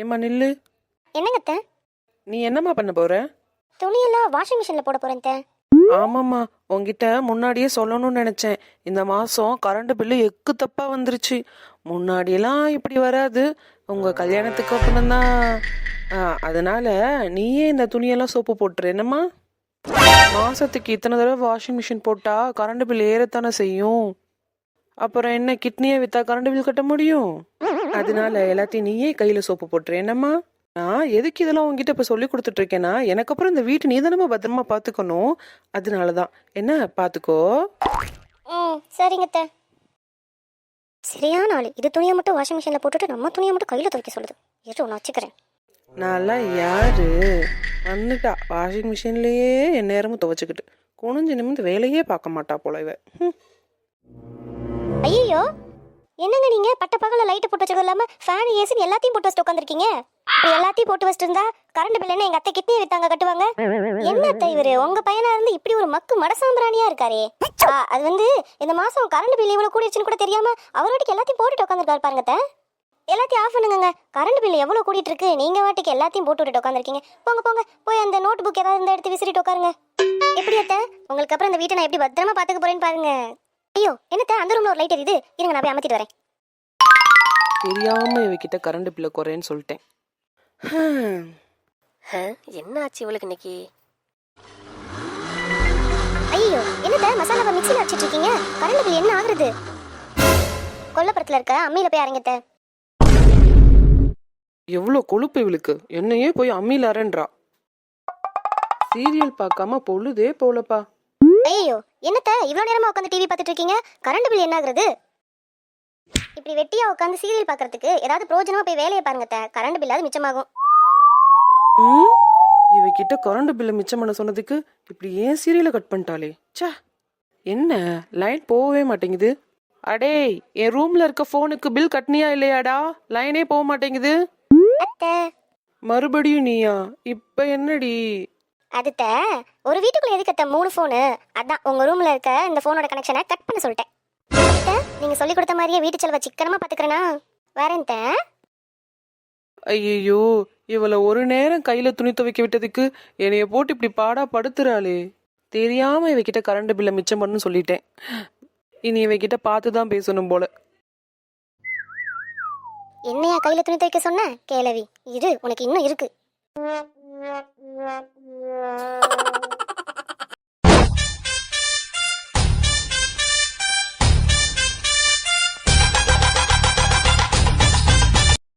ஏம்மா நில்லு. என்னங்க அத்தை? நீ என்னம்மா பண்ண போற? துணியெல்லாம் வாஷிங் மிஷின்ல போட போறேன் அத்தை. ஆமாம்மா, உன்கிட்ட முன்னாடியே சொல்லணும்னு நினைச்சேன். இந்த மாசம் கரண்ட் பில்லு எக்கு தப்பா வந்துருச்சு. முன்னாடியெல்லாம் இப்படி வராது. உங்க கல்யாணத்துக்கு அப்புறம் தான். அதனால நீயே இந்த துணியெல்லாம் சோப்பு போட்டுரு என்னம்மா. மாசத்துக்கு இத்தனை தடவை வாஷிங் மிஷின் போட்டா கரண்ட் பில் ஏறத்தானே செய்யும். அப்புறம் என்ன, கிட்னியை வித்தா கரண்ட் பில் கட்ட முடியும்? அதனால எல்லாத்தையும் நீயே கையில சோப்பு போட்டுரு என்னம்மா. நான் எதுக்கு இதெல்லாம் உங்ககிட்ட இப்ப சொல்லி கொடுத்துட்டு இருக்கேன்னா, எனக்கு அப்புறம் இந்த வீட்டு நீதானமா பத்திரமா பாத்துக்கணும். அதனாலதான். என்ன பாத்துக்கோ. சரிங்க அத்தை. சரியான ஆளு. இது துணியை மட்டும் வாஷிங் மிஷின்ல போட்டுட்டு நம்ம துணியை மட்டும் கையில துவைக்க சொல்லுது. ஏதோ நான் வச்சுக்கிறேன். நான்லாம் யாரு? வந்துட்டா வாஷிங் மிஷின்லயே என் நேரமும் துவைச்சுக்கிட்டு குனிஞ்சு நிமிந்து வேலையே பார்க்க மாட்டா போல இவ. ஐயோ, என்னங்க நீங்க பட்ட பகல லைட் போட்டு வச்சது இல்லாம ஃபேன் ஏசி எல்லாத்தையும் போட்டு வச்சுட்டு உட்காந்துருக்கீங்க. எல்லாத்தையும் போட்டு வச்சுட்டு இருந்தா கரண்ட் பில் என்ன எங்க அத்தை கிட்னியை வித்தாங்க கட்டுவாங்க? என்ன அத்தை இவரு உங்க பையனா இருந்து இப்படி ஒரு மக்கு மடசாம்பிராணியா இருக்காரே. அது வந்து இந்த மாசம் கரண்ட் பில் இவ்வளவு கூடிடுச்சுன்னு கூட தெரியாம அவரோட்டுக்கு எல்லாத்தையும் போட்டுட்டு உட்காந்துருக்காரு பாருங்க அத்தை. எல்லாத்தையும் ஆஃப் பண்ணுங்க. கரண்ட் பில் எவ்வளவு கூடிட்டு இருக்கு, நீங்க வாட்டுக்கு எல்லாத்தையும் போட்டு விட்டுட்டு உட்காந்துருக்கீங்க. போங்க போங்க, போய் அந்த நோட் புக் ஏதாவது இருந்தா எடுத்து விசிறிட்டு உட்காருங்க. எப்படி அத்தை, உங்களுக்கு அப்புறம் இந்த வீட்டை நான் எப்படி பத்திரமா பாத்துக்க போறேன்னு பாருங்க. ஐயோ என்னத்த, அந்த ரூம்ல ஒரு லைட் எரியுது, இருங்க நான் போய் அமர்த்திட்டு வரேன். தெரியாம இவகிட்ட கரண்ட் பில்ல குறைன்னு சொல்லிட்டேன். என்ன ஆச்சு இவளுக்கு இன்னைக்கு? ஐயோ என்னத்த மசாலாவை மிக்ஸில அடிச்சிட்டு இருக்கீங்க? கரண்ட் பில் என்ன ஆகுறது? கொல்லப்புறத்துல இருக்க அம்மியில போய் அரைங்கத்த. எவ்வளவு கொழுப்பு இவளுக்கு, என்னையே போய் அம்மியில அரன்றா. சீரியல் பார்க்காம பொழுதே போலப்பா. ஐயோ என்னத்த இவ்வளவு நேரமா உட்காந்து டிவி பார்த்துட்டு இருக்கீங்க? கரண்ட் பில் என்ன ஆகுறது? இப்படி வெட்டியா உட்காந்து சீரியல் பாக்குறதுக்கு ஏதாவது பிரோஜனமா போய் வேலையை பாருங்க. கரண்ட் பில்லாவது மிச்சமாகும். இவகிட்ட கரண்ட் பில்ல மிச்சம் பண்ண சொன்னதுக்கு இப்படி ஏன் சீரியல கட் பண்ணிட்டாலே. சே, என்ன லைன் போகவே மாட்டேங்குது. அடே, என் ரூம்ல இருக்க போனுக்கு பில் கட்டினியா இல்லையாடா? லைனே போக மாட்டேங்குது. மறுபடியும் நீயா? இப்ப என்னடி? அதுத்த ஒரு வீட்டுக்குள்ள எதுக்கு அத்த 3 போனு? அதான் உங்க ரூம்ல இருக்க இந்த போனோட கனெக்ஷனை கட் பண்ண சொல்லிட்டேன். நீங்க சொல்லி கொடுத்த மாதிரியே வீட்டு செலவை சிக்கனமா பாத்துக்கிறேனா? வரேன். ஐயோ, இவளை ஒரு நேரம் கையில துணி துவைக்க விட்டதுக்கு என்னைய போட்டு இப்படி பாடா படுத்துறாளே. தெரியாம இவகிட்ட கரண்ட் பில்ல மிச்சம் பண்ணு சொல்லிட்டேன். இனி இவகிட்ட பார்த்துதான் பேசணும் போல. என்னையா கையில துணி துவைக்க சொன்ன கேளவி? இரு, உனக்கு இன்னும் இருக்கு.